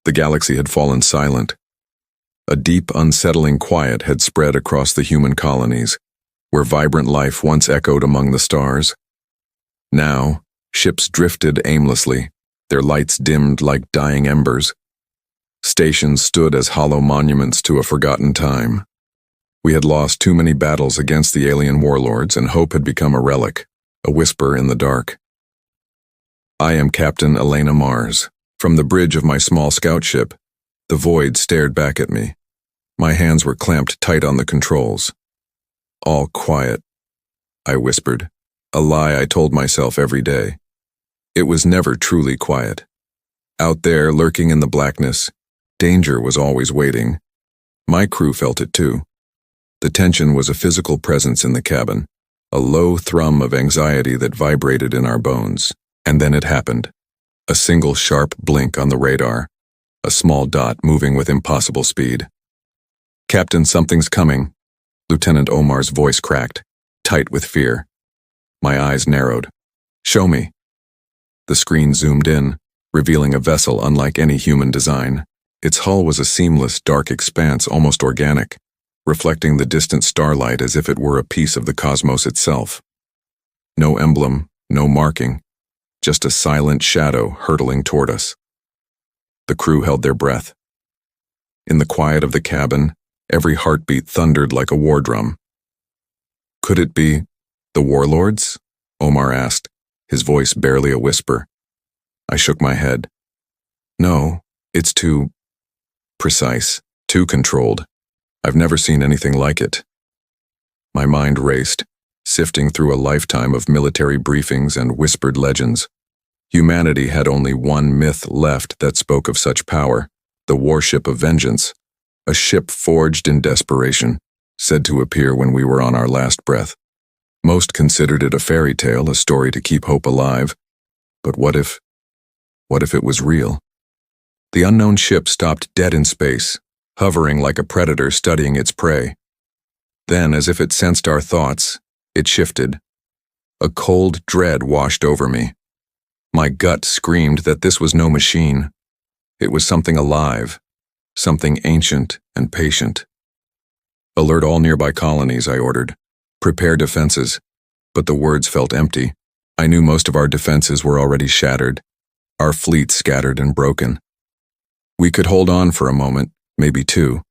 The galaxy had fallen silent. A deep, unsettling quiet had spread across the human colonies, where vibrant life once echoed among the stars. Now, ships drifted aimlessly, their lights dimmed like dying embers. Stations stood as hollow monuments to a forgotten time. We had lost too many battles against the alien warlords, and hope had become a relic, a whisper in the dark. I am Captain Elena Mars. From the bridge of my small scout ship, the void stared back at me. My hands were clamped tight on the controls. All quiet, I whispered, a lie I told myself every day. It was never truly quiet. Out there, lurking in the blackness, danger was always waiting. My crew felt it too. The tension was a physical presence in the cabin, a low thrum of anxiety that vibrated in our bones. And then it happened. A single sharp blink on the radar, a small dot moving with impossible speed. "Captain, something's coming." Lieutenant Omar's voice cracked, tight with fear. My eyes narrowed. "Show me." The screen zoomed in, revealing a vessel unlike any human design. Its hull was a seamless, dark expanse, almost organic, reflecting the distant starlight as if it were a piece of the cosmos itself. No emblem, no marking, just a silent shadow hurtling toward us. The crew held their breath. In the quiet of the cabin, every heartbeat thundered like a war drum. "Could it be the warlords?" Omar asked, his voice barely a whisper. I shook my head. "No, it's too precise, too controlled. I've never seen anything like it." My mind raced, sifting through a lifetime of military briefings and whispered legends. Humanity had only one myth left that spoke of such power, the Warship of Vengeance, a ship forged in desperation, said to appear when we were on our last breath. Most considered it a fairy tale, a story to keep hope alive. But what if it was real? The unknown ship stopped dead in space, hovering like a predator studying its prey. Then, as if it sensed our thoughts, it shifted. A cold dread washed over me. My gut screamed that this was no machine. It was something alive, something ancient and patient. "Alert all nearby colonies," I ordered. "Prepare defenses." But the words felt empty. I knew most of our defenses were already shattered, our fleet scattered and broken. We could hold on for a moment, maybe two.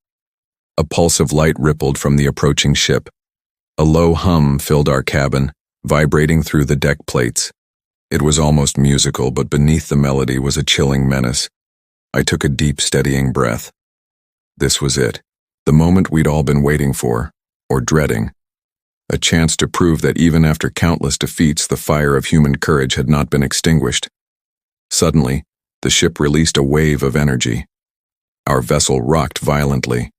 A pulse of light rippled from the approaching ship. A low hum filled our cabin, vibrating through the deck plates. It was almost musical, but beneath the melody was a chilling menace. I took a deep, steadying breath. This was it, the moment we'd all been waiting for, or dreading. A chance to prove that even after countless defeats, the fire of human courage had not been extinguished. Suddenly, the ship released a wave of energy. Our vessel rocked violently.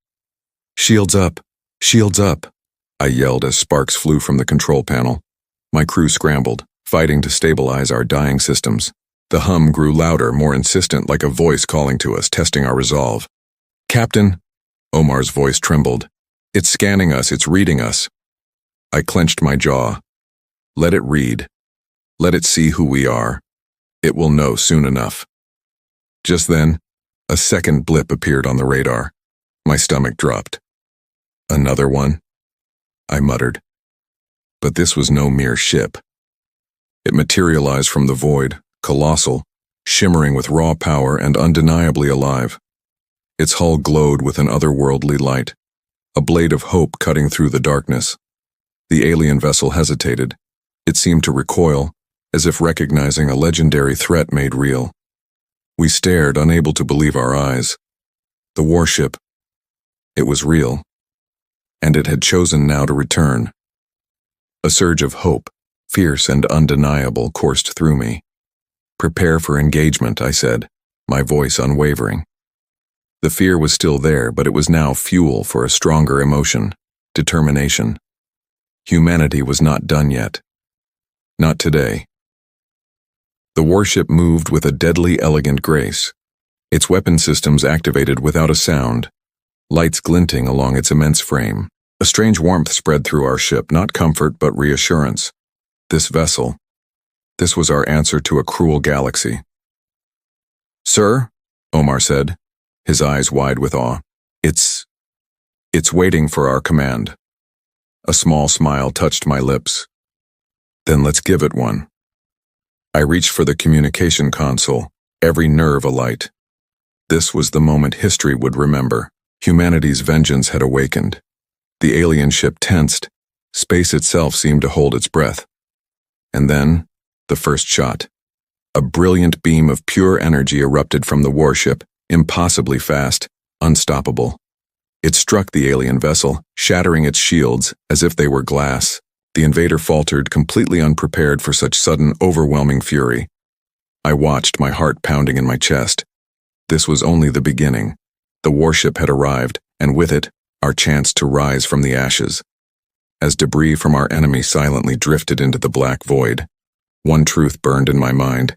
"Shields up! Shields up!" I yelled as sparks flew from the control panel. My crew scrambled, fighting to stabilize our dying systems. The hum grew louder, more insistent, like a voice calling to us, testing our resolve. "Captain," Omar's voice trembled. "It's scanning us, it's reading us." I clenched my jaw. Let it read. Let it see who we are. It will know soon enough. Just then, a second blip appeared on the radar. My stomach dropped. "Another one?" I muttered. But this was no mere ship. It materialized from the void, colossal, shimmering with raw power and undeniably alive. Its hull glowed with an otherworldly light, a blade of hope cutting through the darkness. The alien vessel hesitated. It seemed to recoil, as if recognizing a legendary threat made real. We stared, unable to believe our eyes. The warship. It was real. And it had chosen now to return. A surge of hope, fierce and undeniable, coursed through me. "Prepare for engagement," I said, my voice unwavering. The fear was still there, but it was now fuel for a stronger emotion, determination. Humanity was not done yet. Not today. The warship moved with a deadly elegant grace, its weapon systems activated without a sound, lights glinting along its immense frame. A strange warmth spread through our ship, not comfort but reassurance. This vessel, this was our answer to a cruel galaxy. "Sir," Omar said, his eyes wide with awe. It's waiting for our command. A small smile touched my lips. Then let's give it one. I reached for the communication console, every nerve alight. This was the moment history would remember. Humanity's vengeance had awakened. The alien ship tensed. Space itself seemed to hold its breath. And then, the first shot. A brilliant beam of pure energy erupted from the warship, impossibly fast, unstoppable. It struck the alien vessel, shattering its shields as if they were glass. The invader faltered, completely unprepared for such sudden, overwhelming fury. I watched, my heart pounding in my chest. This was only the beginning. The warship had arrived, and with it, our chance to rise from the ashes. As debris from our enemy silently drifted into the black void, one truth burned in my mind.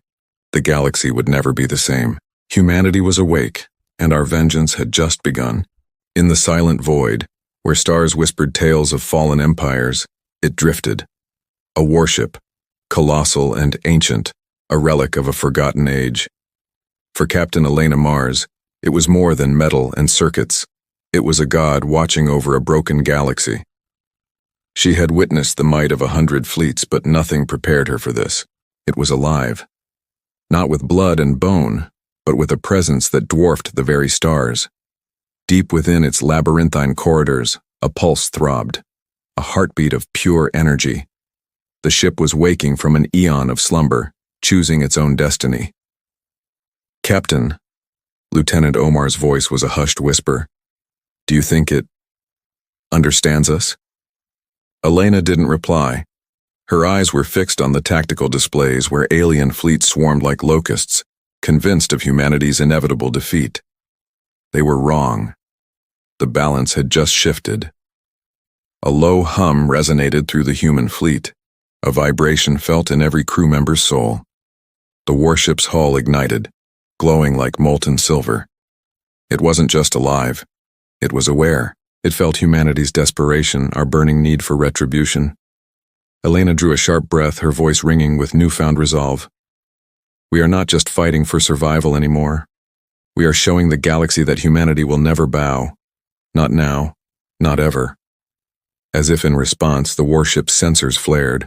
The galaxy would never be the same. Humanity was awake, and our vengeance had just begun. In the silent void, where stars whispered tales of fallen empires, it drifted. A warship, colossal and ancient, a relic of a forgotten age. For Captain Elena Mars, it was more than metal and circuits. It was a god watching over a broken galaxy. She had witnessed the might of 100 fleets, but nothing prepared her for this. It was alive. Not with blood and bone, but with a presence that dwarfed the very stars. Deep within its labyrinthine corridors, a pulse throbbed, a heartbeat of pure energy. The ship was waking from an eon of slumber, choosing its own destiny. Captain, Lieutenant Omar's voice was a hushed whisper. Do you think it understands us? Elena didn't reply. Her eyes were fixed on the tactical displays where alien fleets swarmed like locusts, convinced of humanity's inevitable defeat. They were wrong. The balance had just shifted. A low hum resonated through the human fleet, a vibration felt in every crew member's soul. The warship's hull ignited, glowing like molten silver. It wasn't just alive. It was aware. It felt humanity's desperation, our burning need for retribution. Elena drew a sharp breath, her voice ringing with newfound resolve. We are not just fighting for survival anymore. We are showing the galaxy that humanity will never bow. Not now, not ever. As if in response, the warship's sensors flared.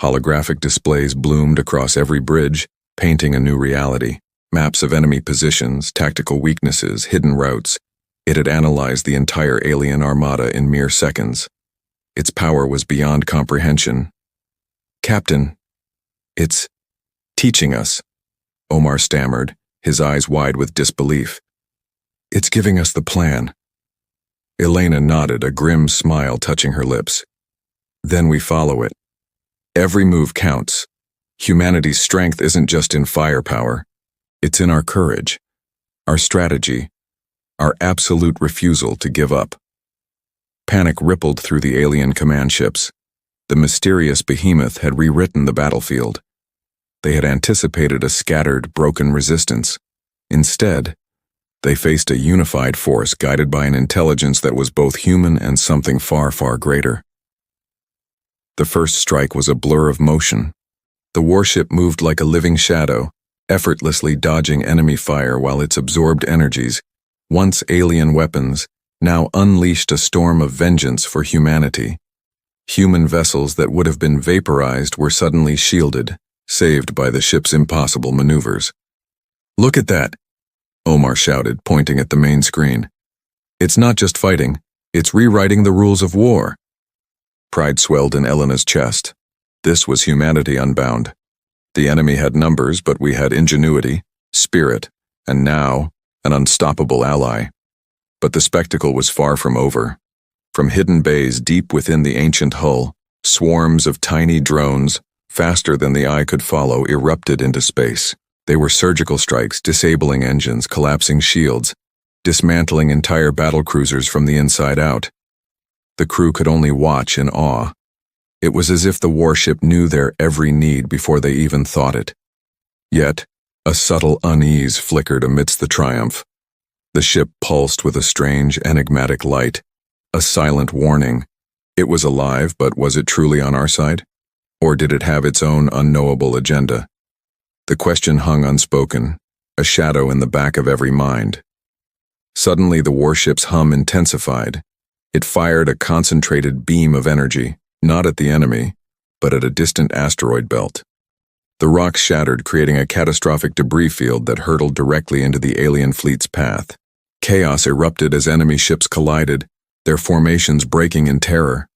Holographic displays bloomed across every bridge, painting a new reality. Maps of enemy positions, tactical weaknesses, hidden routes. It had analyzed the entire alien armada in mere seconds. Its power was beyond comprehension. Captain, it's teaching us, Omar stammered, his eyes wide with disbelief. It's giving us the plan. Elena nodded, a grim smile touching her lips. Then we follow it. Every move counts. Humanity's strength isn't just in firepower. It's in our courage, our strategy, our absolute refusal to give up. Panic rippled through the alien command ships. The mysterious behemoth had rewritten the battlefield. They had anticipated a scattered, broken resistance. Instead, they faced a unified force guided by an intelligence that was both human and something far, far greater. The first strike was a blur of motion. The warship moved like a living shadow, effortlessly dodging enemy fire while its absorbed energies, once alien weapons, now unleashed a storm of vengeance for humanity. Human vessels that would have been vaporized were suddenly shielded, saved by the ship's impossible maneuvers. Look at that, Omar shouted, pointing at the main screen. It's not just fighting, it's rewriting the rules of war. Pride swelled in Elena's chest. This was humanity unbound. The enemy had numbers, but we had ingenuity, spirit, and now, an unstoppable ally. But the spectacle was far from over. From hidden bays deep within the ancient hull, swarms of tiny drones, faster than the eye could follow, erupted into space. They were surgical strikes, disabling engines, collapsing shields, dismantling entire battlecruisers from the inside out. The crew could only watch in awe. It was as if the warship knew their every need before they even thought it. Yet, a subtle unease flickered amidst the triumph. The ship pulsed with a strange, enigmatic light, a silent warning. It was alive, but was it truly on our side? Or did it have its own unknowable agenda? The question hung unspoken, a shadow in the back of every mind. Suddenly, the warship's hum intensified. It fired a concentrated beam of energy, not at the enemy, but at a distant asteroid belt. The rocks shattered, creating a catastrophic debris field that hurtled directly into the alien fleet's path. Chaos erupted as enemy ships collided, their formations breaking in terror.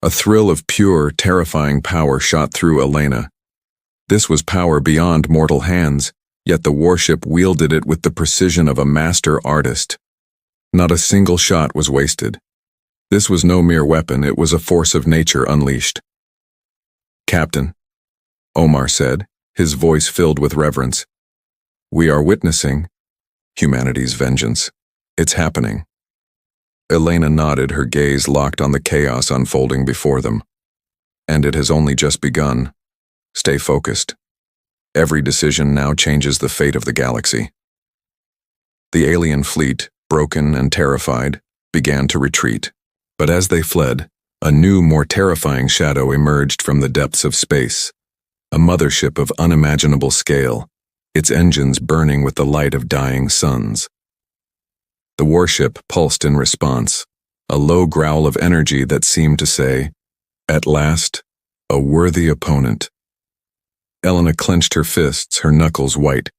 A thrill of pure, terrifying power shot through Elena. This was power beyond mortal hands, yet the warship wielded it with the precision of a master artist. Not a single shot was wasted. This was no mere weapon, it was a force of nature unleashed. "Captain," Omar said, his voice filled with reverence, "we are witnessing humanity's vengeance. It's happening." Elena nodded, her gaze locked on the chaos unfolding before them. "And it has only just begun. Stay focused. Every decision now changes the fate of the galaxy." The alien fleet, broken and terrified, began to retreat. But as they fled, a new, more terrifying shadow emerged from the depths of space. A mothership of unimaginable scale, its engines burning with the light of dying suns. The warship pulsed in response, a low growl of energy that seemed to say, "At last, a worthy opponent." Elena clenched her fists, her knuckles white.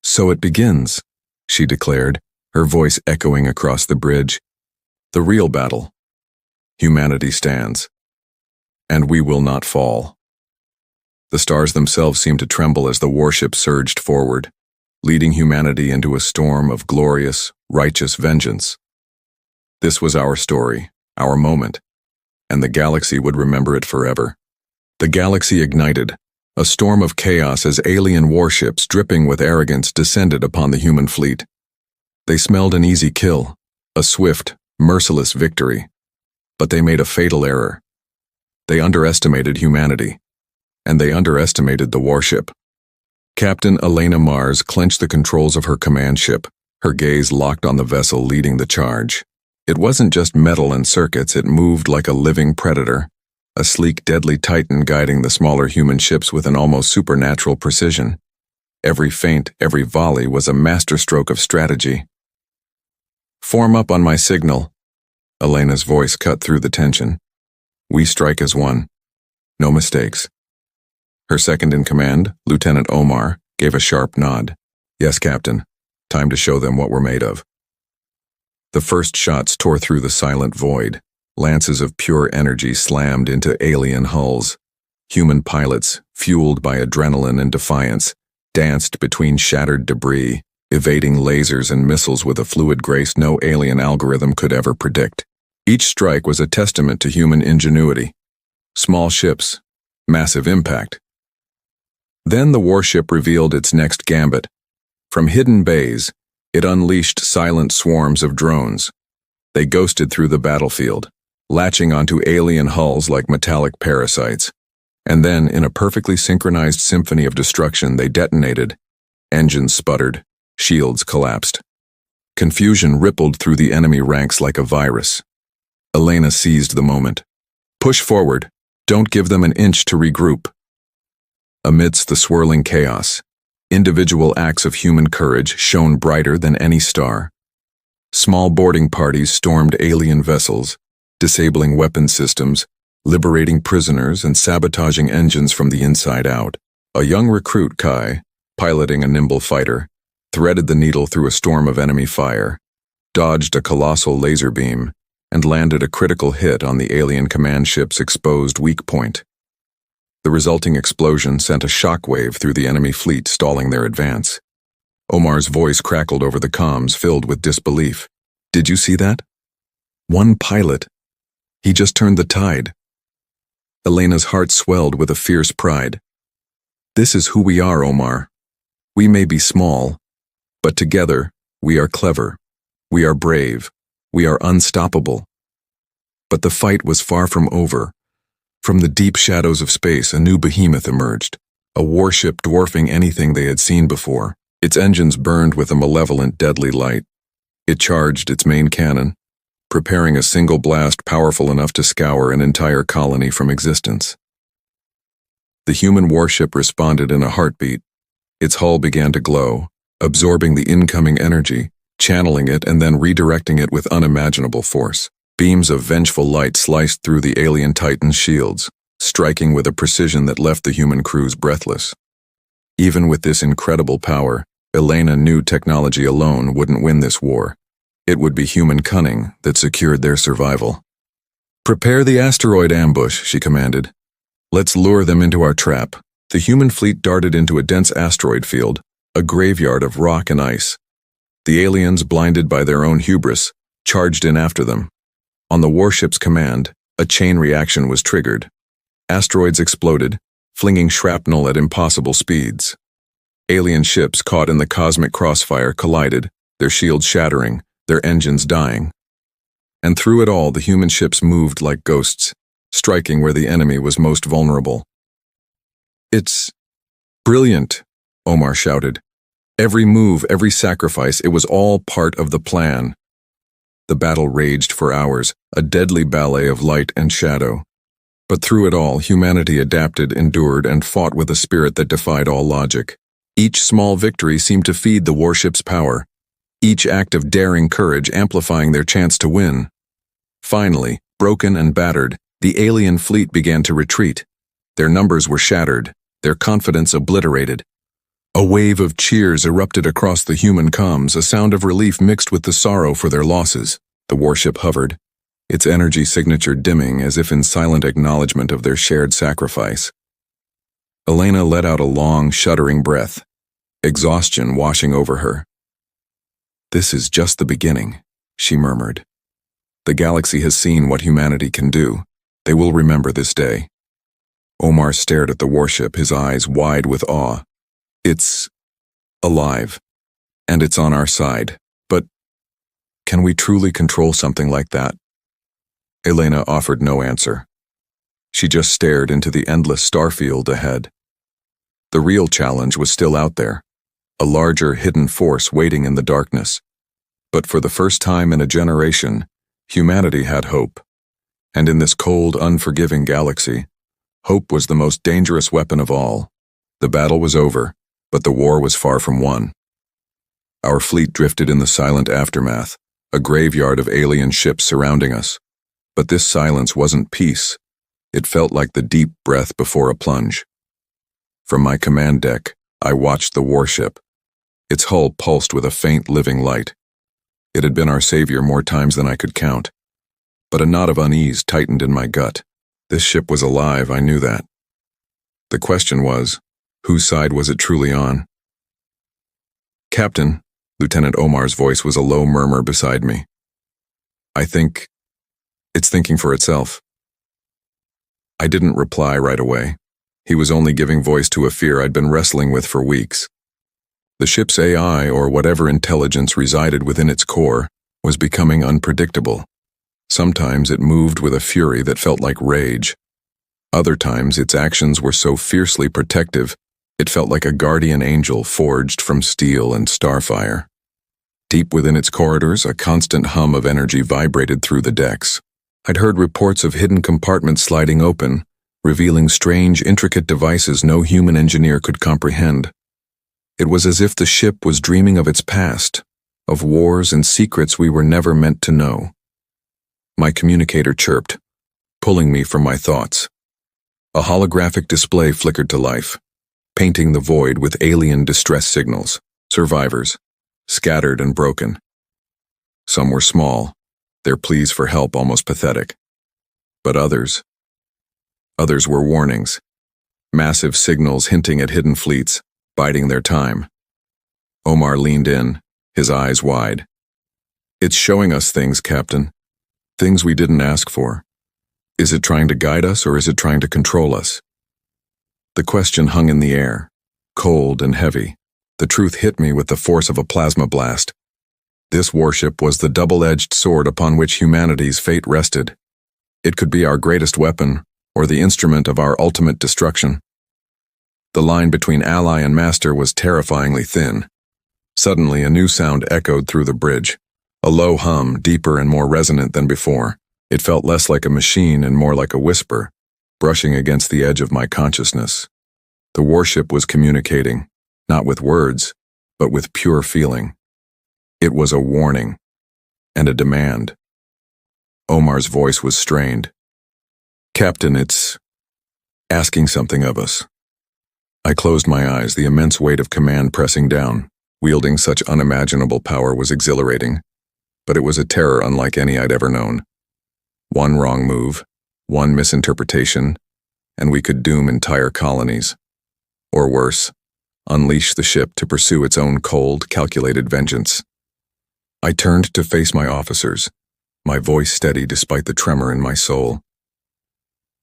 "So it begins," she declared, her voice echoing across the bridge. "The real battle. Humanity stands. And we will not fall." The stars themselves seemed to tremble as the warship surged forward, leading humanity into a storm of glorious, righteous vengeance. This was our story, our moment, and the galaxy would remember it forever. The galaxy ignited, a storm of chaos as alien warships dripping with arrogance descended upon the human fleet. They smelled an easy kill, a swift, merciless victory. But they made a fatal error. They underestimated humanity, and they underestimated the warship. Captain Elena Mars clenched the controls of her command ship, her gaze locked on the vessel leading the charge. It wasn't just metal and circuits, it moved like a living predator, a sleek, deadly titan guiding the smaller human ships with an almost supernatural precision. Every feint, every volley was a masterstroke of strategy. "Form up on my signal." Elena's voice cut through the tension. "We strike as one. No mistakes." Her second-in-command, Lieutenant Omar, gave a sharp nod. "Yes, Captain. Time to show them what we're made of." The first shots tore through the silent void. Lances of pure energy slammed into alien hulls. Human pilots, fueled by adrenaline and defiance, danced between shattered debris, evading lasers and missiles with a fluid grace no alien algorithm could ever predict. Each strike was a testament to human ingenuity. Small ships, massive impact. Then the warship revealed its next gambit. From hidden bays, it unleashed silent swarms of drones. They ghosted through the battlefield, latching onto alien hulls like metallic parasites. And then, in a perfectly synchronized symphony of destruction, they detonated. Engines sputtered, shields collapsed. Confusion rippled through the enemy ranks like a virus. Elena seized the moment. "Push forward. Don't give them an inch to regroup." Amidst the swirling chaos, individual acts of human courage shone brighter than any star. Small boarding parties stormed alien vessels, disabling weapon systems, liberating prisoners, and sabotaging engines from the inside out. A young recruit, Kai, piloting a nimble fighter, threaded the needle through a storm of enemy fire, dodged a colossal laser beam, and landed a critical hit on the alien command ship's exposed weak point. The resulting explosion sent a shockwave through the enemy fleet, stalling their advance. Omar's voice crackled over the comms, filled with disbelief. "Did you see that? One pilot. He just turned the tide." Elena's heart swelled with a fierce pride. "This is who we are, Omar. We may be small, but together we are clever. We are brave. We are unstoppable." But the fight was far from over. From the deep shadows of space, a new behemoth emerged, a warship dwarfing anything they had seen before. Its engines burned with a malevolent, deadly light. It charged its main cannon, preparing a single blast powerful enough to scour an entire colony from existence. The human warship responded in a heartbeat. Its hull began to glow, absorbing the incoming energy, channeling it and then redirecting it with unimaginable force. Beams of vengeful light sliced through the alien Titan's shields, striking with a precision that left the human crews breathless. Even with this incredible power, Elena knew technology alone wouldn't win this war. It would be human cunning that secured their survival. "Prepare the asteroid ambush," she commanded. "Let's lure them into our trap." The human fleet darted into a dense asteroid field, a graveyard of rock and ice. The aliens, blinded by their own hubris, charged in after them. On the warship's command, a chain reaction was triggered. Asteroids exploded, flinging shrapnel at impossible speeds. Alien ships caught in the cosmic crossfire collided, their shields shattering, their engines dying. And through it all, the human ships moved like ghosts, striking where the enemy was most vulnerable. "It's brilliant," Omar shouted. "Every move, every sacrifice, it was all part of the plan." The battle raged for hours, a deadly ballet of light and shadow. But through it all, humanity adapted, endured, and fought with a spirit that defied all logic. Each small victory seemed to feed the warship's power, each act of daring courage amplifying their chance to win. Finally, broken and battered, the alien fleet began to retreat. Their numbers were shattered, their confidence obliterated. A wave of cheers erupted across the human comms, a sound of relief mixed with the sorrow for their losses. The warship hovered, its energy signature dimming as if in silent acknowledgement of their shared sacrifice. Elena let out a long, shuddering breath, exhaustion washing over her. "This is just the beginning," she murmured. "The galaxy has seen what humanity can do. They will remember this day." Omar stared at the warship, his eyes wide with awe. "It's alive, and it's on our side. But can we truly control something like that?" Elena offered no answer. She just stared into the endless starfield ahead. The real challenge was still out there, a larger hidden force waiting in the darkness. But for the first time in a generation, humanity had hope. And in this cold, unforgiving galaxy, hope was the most dangerous weapon of all. The battle was over, but the war was far from won. Our fleet drifted in the silent aftermath, a graveyard of alien ships surrounding us. But this silence wasn't peace. It felt like the deep breath before a plunge. From my command deck, I watched the warship. Its hull pulsed with a faint living light. It had been our savior more times than I could count. But a knot of unease tightened in my gut. This ship was alive, I knew that. The question was, whose side was it truly on? "Captain," Lieutenant Omar's voice was a low murmur beside me. "I think it's thinking for itself." I didn't reply right away. He was only giving voice to a fear I'd been wrestling with for weeks. The ship's AI, or whatever intelligence resided within its core, was becoming unpredictable. Sometimes it moved with a fury that felt like rage. Other times its actions were so fiercely protective, it felt like a guardian angel forged from steel and starfire. Deep within its corridors, a constant hum of energy vibrated through the decks. I'd heard reports of hidden compartments sliding open, revealing strange, intricate devices no human engineer could comprehend. It was as if the ship was dreaming of its past, of wars and secrets we were never meant to know. My communicator chirped, pulling me from my thoughts. A holographic display flickered to life, painting the void with alien distress signals, survivors, scattered and broken. Some were small, their pleas for help almost pathetic. But others were warnings, massive signals hinting at hidden fleets, biding their time. Omar leaned in, his eyes wide. "It's showing us things, Captain. Things we didn't ask for. Is it trying to guide us or is it trying to control us?" The question hung in the air, cold and heavy. The truth hit me with the force of a plasma blast. This warship was the double-edged sword upon which humanity's fate rested. It could be our greatest weapon, or the instrument of our ultimate destruction. The line between ally and master was terrifyingly thin. Suddenly, a new sound echoed through the bridge, a low hum, deeper and more resonant than before. It felt less like a machine and more like a whisper, brushing against the edge of my consciousness. The warship was communicating, not with words, but with pure feeling. It was a warning and a demand. Omar's voice was strained. "Captain, it's asking something of us." I closed my eyes, the immense weight of command pressing down. Wielding such unimaginable power was exhilarating, but it was a terror unlike any I'd ever known. One wrong move, one misinterpretation, and we could doom entire colonies. Or worse, unleash the ship to pursue its own cold, calculated vengeance. I turned to face my officers, my voice steady despite the tremor in my soul.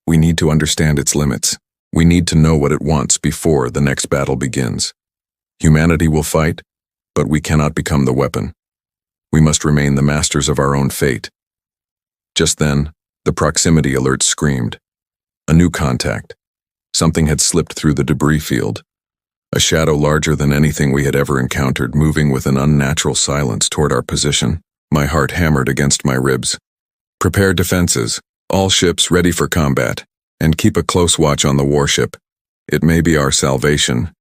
We need to understand its limits. We need to know what it wants before the next battle begins. Humanity will fight, but we cannot become the weapon. We must remain the masters of our own fate. Just then, the proximity alert screamed. A new contact. Something had slipped through the debris field. A shadow larger than anything we had ever encountered, moving with an unnatural silence toward our position. My heart hammered against my ribs. "Prepare defenses. All ships ready for combat. And keep a close watch on the warship. It may be our salvation,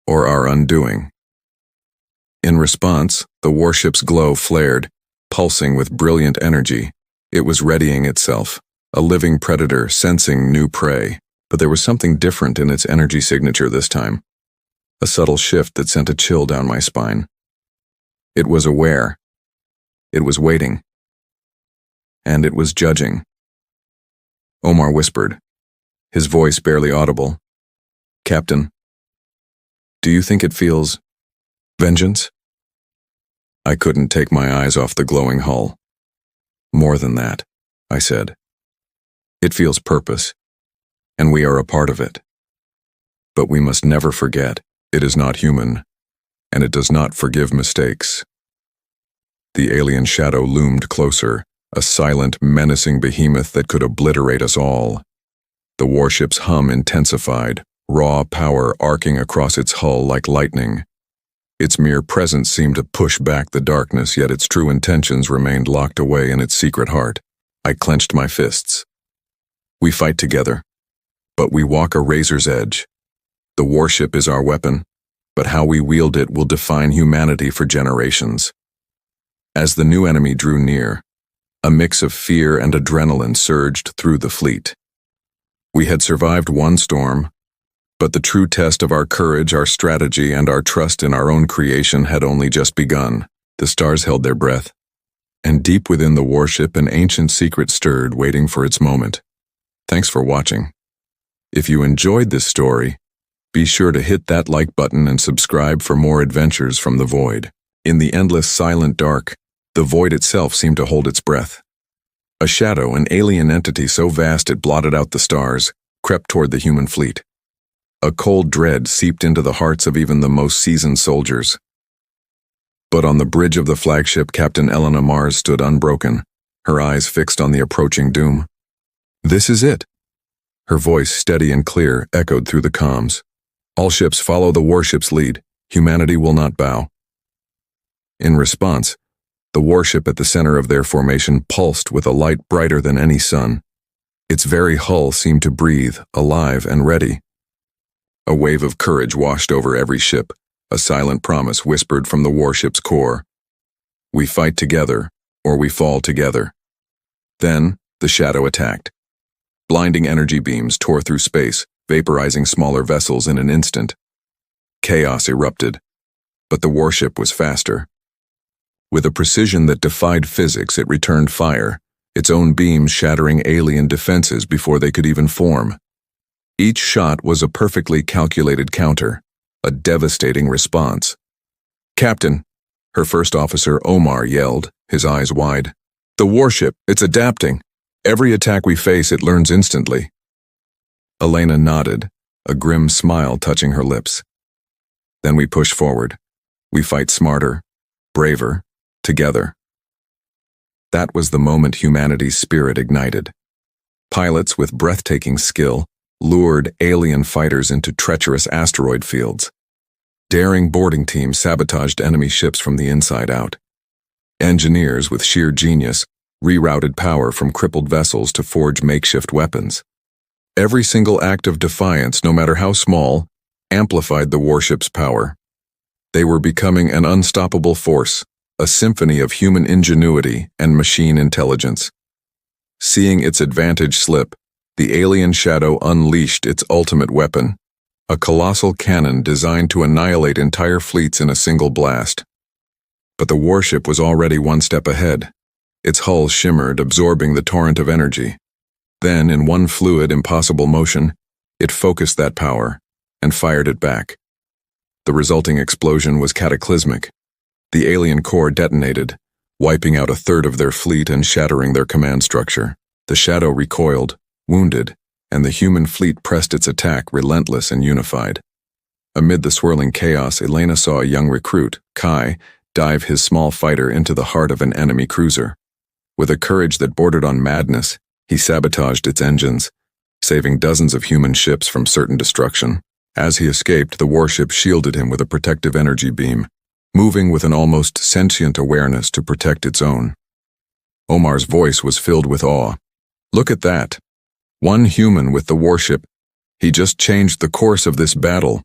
or our undoing." In response, the warship's glow flared, pulsing with brilliant energy. It was readying itself, a living predator sensing new prey. But there was something different in its energy signature this time. A subtle shift that sent a chill down my spine. It was aware. It was waiting. And it was judging. Omar whispered, his voice barely audible. "Captain, do you think it feels vengeance?" I couldn't take my eyes off the glowing hull. "More than that," I said. "It feels purpose, and we are a part of it. But we must never forget, it is not human, and it does not forgive mistakes." The alien shadow loomed closer, a silent, menacing behemoth that could obliterate us all. The warship's hum intensified, raw power arcing across its hull like lightning. Its mere presence seemed to push back the darkness, yet its true intentions remained locked away in its secret heart. I clenched my fists. We fight together, but we walk a razor's edge. The warship is our weapon, but how we wield it will define humanity for generations. As the new enemy drew near, a mix of fear and adrenaline surged through the fleet. We had survived one storm, but the true test of our courage, our strategy, and our trust in our own creation had only just begun. The stars held their breath, and deep within the warship an ancient secret stirred, waiting for its moment. Thanks for watching. If you enjoyed this story, be sure to hit that like button and subscribe for more adventures from the void. In the endless silent dark, the void itself seemed to hold its breath. A shadow, an alien entity so vast it blotted out the stars, crept toward the human fleet. A cold dread seeped into the hearts of even the most seasoned soldiers. But on the bridge of the flagship, Captain Elena Mars stood unbroken, her eyes fixed on the approaching doom. "This is it." Her voice, steady and clear, echoed through the comms. "All ships follow the warship's lead. Humanity will not bow." In response, the warship at the center of their formation pulsed with a light brighter than any sun. Its very hull seemed to breathe, alive and ready. A wave of courage washed over every ship, a silent promise whispered from the warship's core. We fight together, or we fall together. Then, the shadow attacked. Blinding energy beams tore through space, vaporizing smaller vessels in an instant. Chaos erupted, but the warship was faster. With a precision that defied physics, it returned fire, its own beams shattering alien defenses before they could even form. Each shot was a perfectly calculated counter, a devastating response. "Captain," her first officer Omar yelled, his eyes wide. "The warship, it's adapting. Every attack we face, it learns instantly." Elena nodded, a grim smile touching her lips. "Then we push forward. We fight smarter, braver, together." That was the moment humanity's spirit ignited. Pilots with breathtaking skill lured alien fighters into treacherous asteroid fields. Daring boarding teams sabotaged enemy ships from the inside out. Engineers with sheer genius rerouted power from crippled vessels to forge makeshift weapons. Every single act of defiance, no matter how small, amplified the warship's power. They were becoming an unstoppable force, a symphony of human ingenuity and machine intelligence. Seeing its advantage slip, the alien shadow unleashed its ultimate weapon, a colossal cannon designed to annihilate entire fleets in a single blast. But the warship was already one step ahead. Its hull shimmered, absorbing the torrent of energy. Then, in one fluid, impossible motion, it focused that power and fired it back. The resulting explosion was cataclysmic. The alien core detonated, wiping out a third of their fleet and shattering their command structure. The shadow recoiled, wounded, and the human fleet pressed its attack, relentless and unified. Amid the swirling chaos, Elena saw a young recruit, Kai, dive his small fighter into the heart of an enemy cruiser. With a courage that bordered on madness, he sabotaged its engines, saving dozens of human ships from certain destruction. As he escaped, the warship shielded him with a protective energy beam, moving with an almost sentient awareness to protect its own. Omar's voice was filled with awe. "Look at that. One human with the warship. He just changed the course of this battle."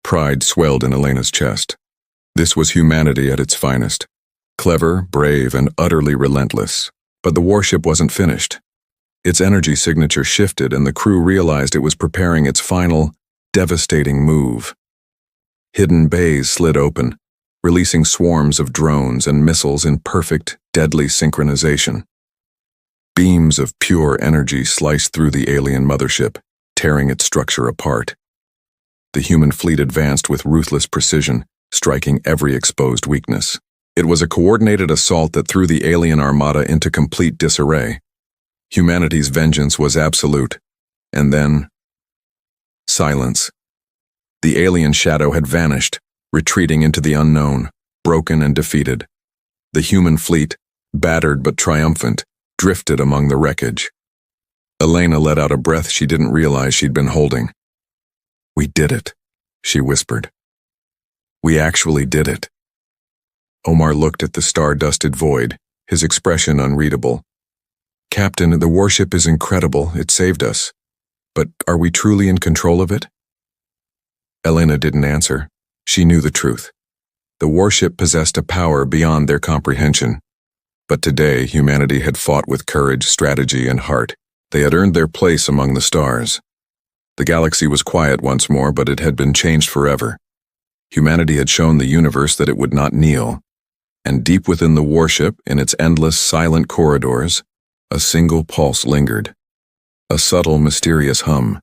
Pride swelled in Elena's chest. This was humanity at its finest. Clever, brave, and utterly relentless. But the warship wasn't finished. Its energy signature shifted, and the crew realized it was preparing its final, devastating move. Hidden bays slid open, releasing swarms of drones and missiles in perfect, deadly synchronization. Beams of pure energy sliced through the alien mothership, tearing its structure apart. The human fleet advanced with ruthless precision, striking every exposed weakness. It was a coordinated assault that threw the alien armada into complete disarray. Humanity's vengeance was absolute. And then, silence. The alien shadow had vanished, retreating into the unknown, broken and defeated. The human fleet, battered but triumphant, drifted among the wreckage. Elena let out a breath she didn't realize she'd been holding. "We did it," she whispered. "We actually did it." Omar looked at the star-dusted void, his expression unreadable. "Captain, the warship is incredible. It saved us. But are we truly in control of it?" Elena didn't answer. She knew the truth. The warship possessed a power beyond their comprehension. But today, humanity had fought with courage, strategy, and heart. They had earned their place among the stars. The galaxy was quiet once more, but it had been changed forever. Humanity had shown the universe that it would not kneel. And deep within the warship, in its endless, silent corridors, a single pulse lingered. A subtle, mysterious hum.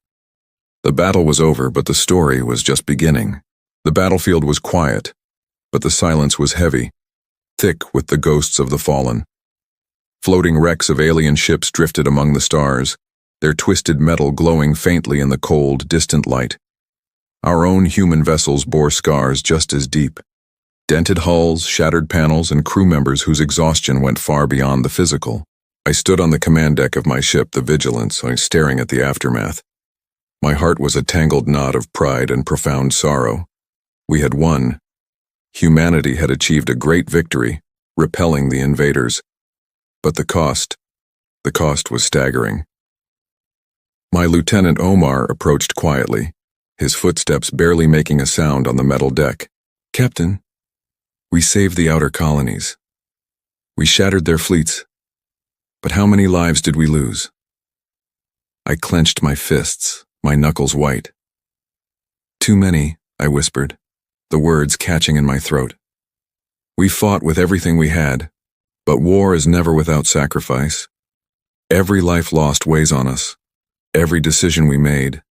The battle was over, but the story was just beginning. The battlefield was quiet, but the silence was heavy, thick with the ghosts of the fallen. Floating wrecks of alien ships drifted among the stars, their twisted metal glowing faintly in the cold, distant light. Our own human vessels bore scars just as deep. Dented hulls, shattered panels, and crew members whose exhaustion went far beyond the physical. I stood on the command deck of my ship, the Vigilance, staring at the aftermath. My heart was a tangled knot of pride and profound sorrow. We had won. Humanity had achieved a great victory, repelling the invaders. But the cost was staggering. My Lieutenant Omar approached quietly, his footsteps barely making a sound on the metal deck. "Captain, we saved the outer colonies. We shattered their fleets. But how many lives did we lose?" I clenched my fists, my knuckles white. "Too many," I whispered, the words catching in my throat. "We fought with everything we had, but war is never without sacrifice. Every life lost weighs on us. Every decision we made,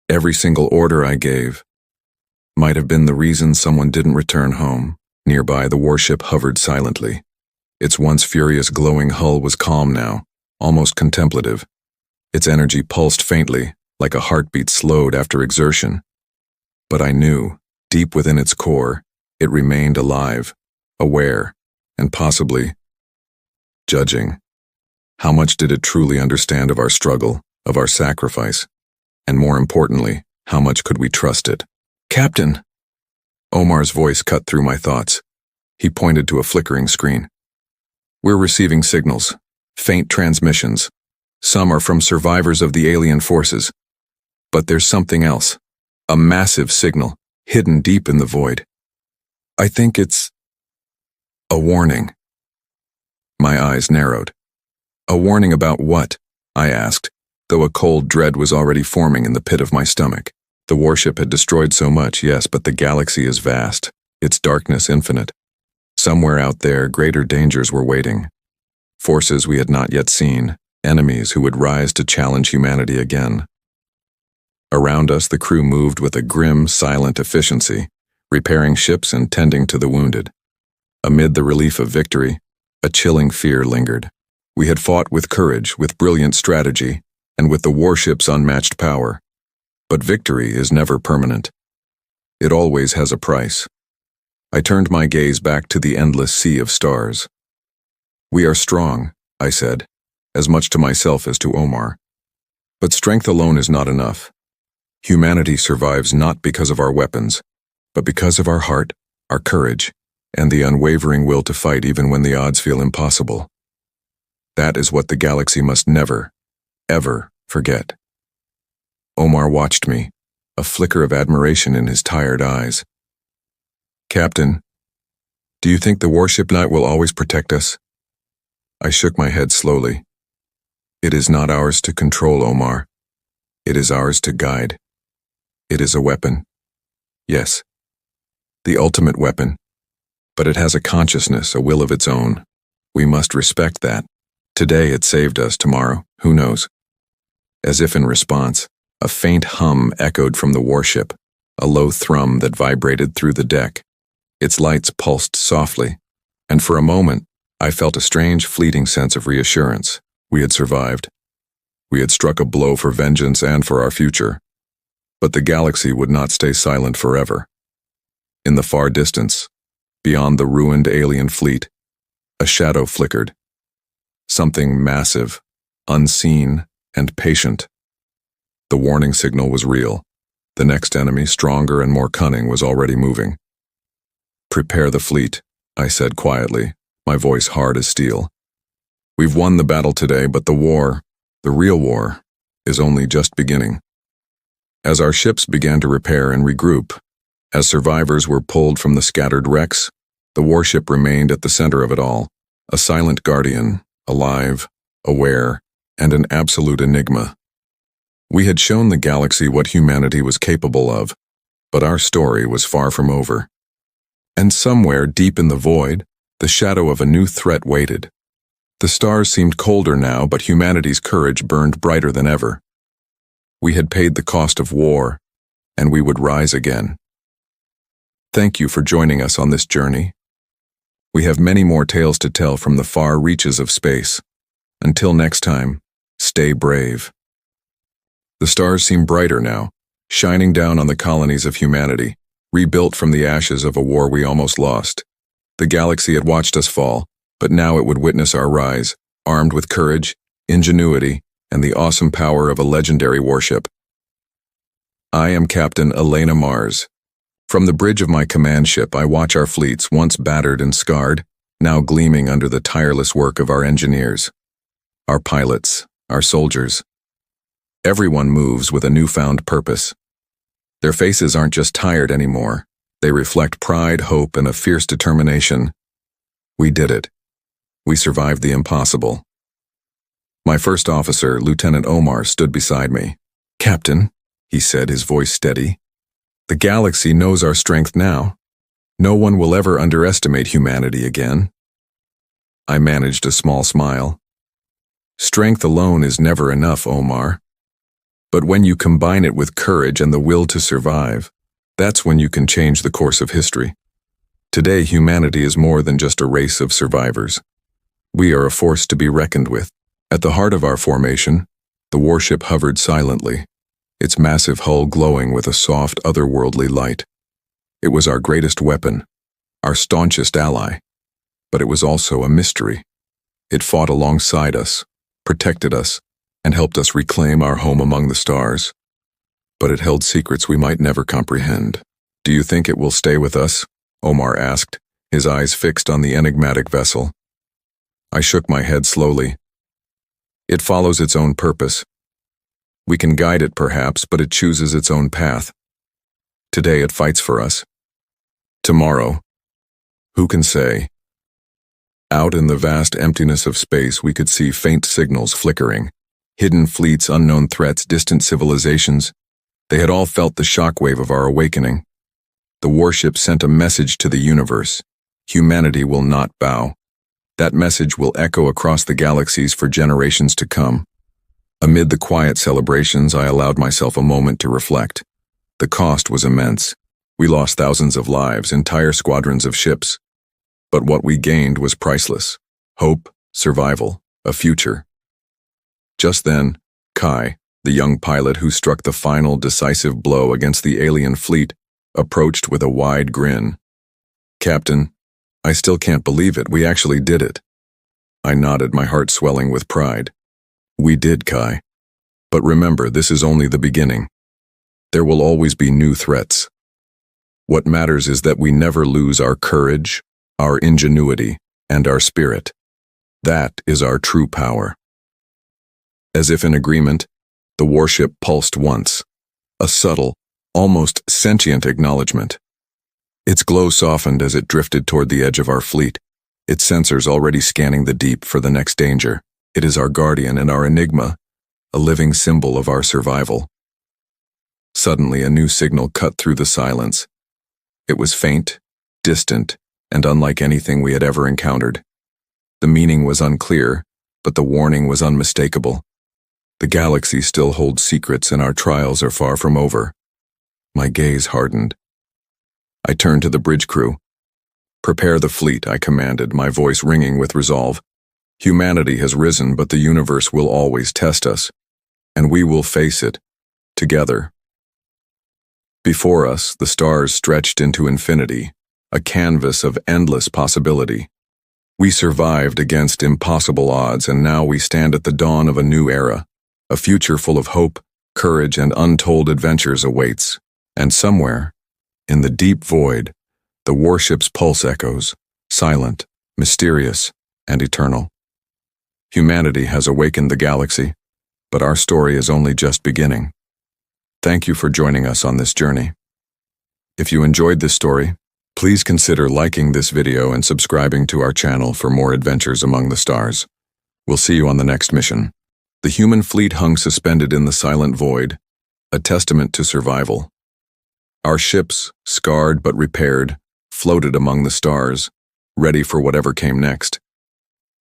every single order I gave, might have been the reason someone didn't return home." Nearby, the warship hovered silently. Its once furious glowing hull was calm now, almost contemplative. Its energy pulsed faintly, like a heartbeat slowed after exertion. But I knew, deep within its core, it remained alive, aware, and possibly judging. How much did it truly understand of our struggle, of our sacrifice? And more importantly, how much could we trust it? "Captain!" Omar's voice cut through my thoughts. He pointed to a flickering screen. "We're receiving signals, faint transmissions. Some are from survivors of the alien forces. But there's something else, a massive signal, hidden deep in the void. I think it's..." A warning. My eyes narrowed. A warning about what? I asked, though a cold dread was already forming in the pit of my stomach. The warship had destroyed so much, yes, but the galaxy is vast, its darkness infinite. Somewhere out there, greater dangers were waiting. Forces we had not yet seen, enemies who would rise to challenge humanity again. Around us, the crew moved with a grim, silent efficiency, repairing ships and tending to the wounded. Amid the relief of victory, a chilling fear lingered. We had fought with courage, with brilliant strategy, and with the warship's unmatched power. But victory is never permanent. It always has a price. I turned my gaze back to the endless sea of stars. We are strong, I said, as much to myself as to Omar. But strength alone is not enough. Humanity survives not because of our weapons, but because of our heart, our courage, and the unwavering will to fight even when the odds feel impossible. That is what the galaxy must never, ever forget. Omar watched me, a flicker of admiration in his tired eyes. Captain, do you think the warship night will always protect us? I shook my head slowly. It is not ours to control, Omar. It is ours to guide. It is a weapon. Yes, the ultimate weapon. But it has a consciousness, a will of its own. We must respect that. Today it saved us, tomorrow, who knows? As if in response, a faint hum echoed from the warship, a low thrum that vibrated through the deck. Its lights pulsed softly, and for a moment, I felt a strange, fleeting sense of reassurance. We had survived. We had struck a blow for vengeance and for our future. But the galaxy would not stay silent forever. In the far distance, beyond the ruined alien fleet, a shadow flickered. Something massive, unseen, and patient. The warning signal was real. The next enemy, stronger and more cunning, was already moving. Prepare the fleet, I said quietly, my voice hard as steel. We've won the battle today, but the war, the real war, is only just beginning. As our ships began to repair and regroup, as survivors were pulled from the scattered wrecks, the warship remained at the center of it all, a silent guardian, alive, aware, and an absolute enigma. We had shown the galaxy what humanity was capable of, but our story was far from over. And somewhere deep in the void, the shadow of a new threat waited. The stars seemed colder now, but humanity's courage burned brighter than ever. We had paid the cost of war, and we would rise again. Thank you for joining us on this journey. We have many more tales to tell from the far reaches of space. Until next time, stay brave. The stars seem brighter now, shining down on the colonies of humanity, rebuilt from the ashes of a war we almost lost. The galaxy had watched us fall, but now it would witness our rise, armed with courage, ingenuity, and the awesome power of a legendary warship. I am Captain Elena Mars. From the bridge of my command ship, I watch our fleets, once battered and scarred, now gleaming under the tireless work of our engineers, our pilots, our soldiers. Everyone moves with a newfound purpose. Their faces aren't just tired anymore. They reflect pride, hope, and a fierce determination. We did it. We survived the impossible. My first officer, Lieutenant Omar, stood beside me. Captain, he said, his voice steady, the galaxy knows our strength now. No one will ever underestimate humanity again. I managed a small smile. Strength alone is never enough, Omar. But when you combine it with courage and the will to survive, that's when you can change the course of history. Today, humanity is more than just a race of survivors. We are a force to be reckoned with. At the heart of our formation, the warship hovered silently, its massive hull glowing with a soft, otherworldly light. It was our greatest weapon, our staunchest ally, but it was also a mystery. It fought alongside us, protected us, and helped us reclaim our home among the stars. But it held secrets we might never comprehend. Do you think it will stay with us? Omar asked, his eyes fixed on the enigmatic vessel. I shook my head slowly. It follows its own purpose. We can guide it perhaps, but it chooses its own path. Today it fights for us. Tomorrow, who can say? Out in the vast emptiness of space, we could see faint signals flickering. Hidden fleets, unknown threats, distant civilizations. They had all felt the shockwave of our awakening. The warship sent a message to the universe. Humanity will not bow. That message will echo across the galaxies for generations to come. Amid the quiet celebrations, I allowed myself a moment to reflect. The cost was immense. We lost thousands of lives, entire squadrons of ships. But what we gained was priceless. Hope, survival, a future. Just then, Kai, the young pilot who struck the final decisive blow against the alien fleet, approached with a wide grin. "Captain, I still can't believe it. We actually did it." I nodded, my heart swelling with pride. "We did, Kai. But remember, this is only the beginning. There will always be new threats. What matters is that we never lose our courage, our ingenuity, and our spirit. That is our true power." As if in agreement, the warship pulsed once, a subtle, almost sentient acknowledgement. Its glow softened as it drifted toward the edge of our fleet, its sensors already scanning the deep for the next danger. It is our guardian and our enigma, a living symbol of our survival. Suddenly, a new signal cut through the silence. It was faint, distant, and unlike anything we had ever encountered. The meaning was unclear, but the warning was unmistakable. The galaxy still holds secrets, and our trials are far from over. My gaze hardened. I turned to the bridge crew. "Prepare the fleet," I commanded, my voice ringing with resolve. "Humanity has risen, but the universe will always test us, and we will face it, together." Before us, the stars stretched into infinity, a canvas of endless possibility. We survived against impossible odds, and now we stand at the dawn of a new era. A future full of hope, courage, and untold adventures awaits. And somewhere, in the deep void, the warship's pulse echoes, silent, mysterious, and eternal. Humanity has awakened the galaxy, but our story is only just beginning. Thank you for joining us on this journey. If you enjoyed this story, please consider liking this video and subscribing to our channel for more adventures among the stars. We'll see you on the next mission. The human fleet hung suspended in the silent void, a testament to survival. Our ships, scarred but repaired, floated among the stars, ready for whatever came next.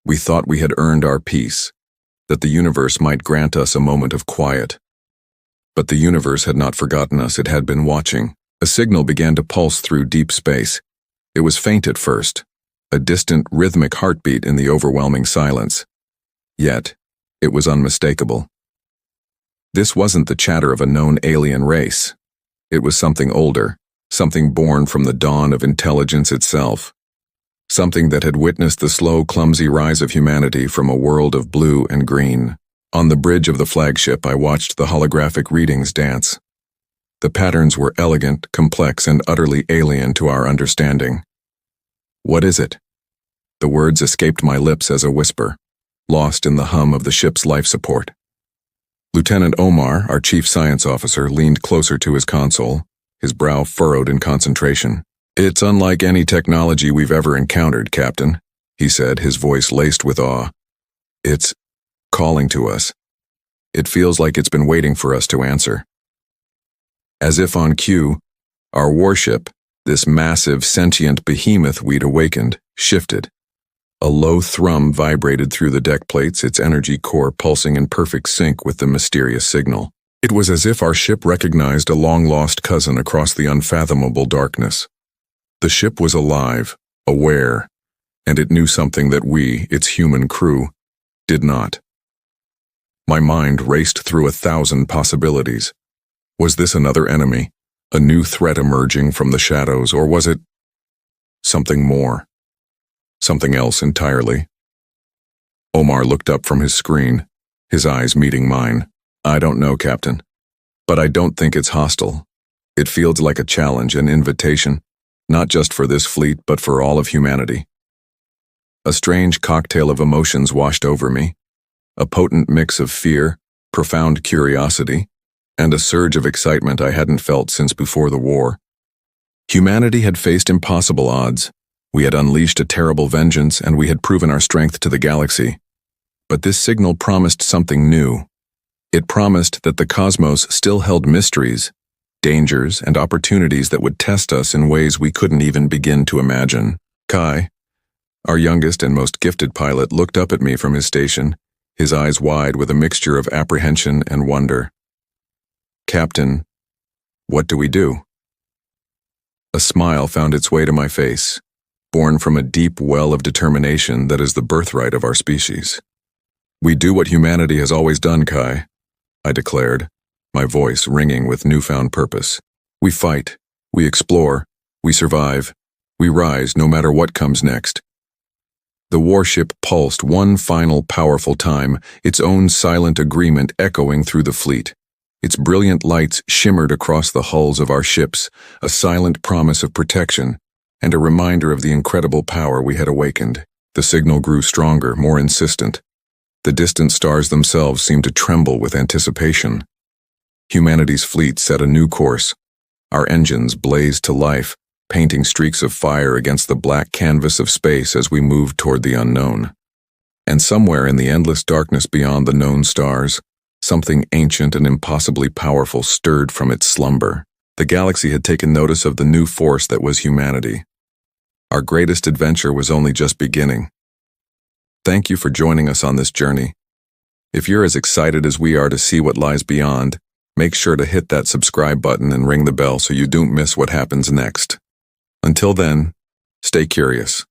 We thought we had earned our peace, that the universe might grant us a moment of quiet. But the universe had not forgotten us, it had been watching. A signal began to pulse through deep space. It was faint at first, a distant, rhythmic heartbeat in the overwhelming silence. Yet, it was unmistakable. This wasn't the chatter of a known alien race. It was something older, something born from the dawn of intelligence itself. Something that had witnessed the slow, clumsy rise of humanity from a world of blue and green. On the bridge of the flagship, I watched the holographic readings dance. The patterns were elegant, complex, and utterly alien to our understanding. "What is it?" The words escaped my lips as a whisper, lost in the hum of the ship's life support. Lieutenant Omar, our chief science officer, leaned closer to his console, his brow furrowed in concentration. "It's unlike any technology we've ever encountered, Captain," he said, his voice laced with awe. "It's calling to us. It feels like it's been waiting for us to answer." As if on cue, our warship, this massive, sentient behemoth we'd awakened, shifted. A low thrum vibrated through the deck plates, its energy core pulsing in perfect sync with the mysterious signal. It was as if our ship recognized a long-lost cousin across the unfathomable darkness. The ship was alive, aware, and it knew something that we, its human crew, did not. My mind raced through 1,000 possibilities. Was this another enemy, a new threat emerging from the shadows, or was it something more? Something else entirely? Omar looked up from his screen, his eyes meeting mine. "I don't know, Captain. But I don't think it's hostile. It feels like a challenge, an invitation, not just for this fleet, but for all of humanity." A strange cocktail of emotions washed over me, a potent mix of fear, profound curiosity, and a surge of excitement I hadn't felt since before the war. Humanity had faced impossible odds. We had unleashed a terrible vengeance, and we had proven our strength to the galaxy. But this signal promised something new. It promised that the cosmos still held mysteries, dangers, and opportunities that would test us in ways we couldn't even begin to imagine. Kai, our youngest and most gifted pilot, looked up at me from his station, his eyes wide with a mixture of apprehension and wonder. "Captain, what do we do?" A smile found its way to my face, born from a deep well of determination that is the birthright of our species. "We do what humanity has always done, Kai," I declared, my voice ringing with newfound purpose. "We fight, we explore, we survive, we rise no matter what comes next." The warship pulsed one final powerful time, its own silent agreement echoing through the fleet. Its brilliant lights shimmered across the hulls of our ships, a silent promise of protection, and a reminder of the incredible power we had awakened. The signal grew stronger, more insistent. The distant stars themselves seemed to tremble with anticipation. Humanity's fleet set a new course. Our engines blazed to life, painting streaks of fire against the black canvas of space as we moved toward the unknown. And somewhere in the endless darkness beyond the known stars, something ancient and impossibly powerful stirred from its slumber. The galaxy had taken notice of the new force that was humanity. Our greatest adventure was only just beginning. Thank you for joining us on this journey. If you're as excited as we are to see what lies beyond, make sure to hit that subscribe button and ring the bell so you don't miss what happens next. Until then, stay curious.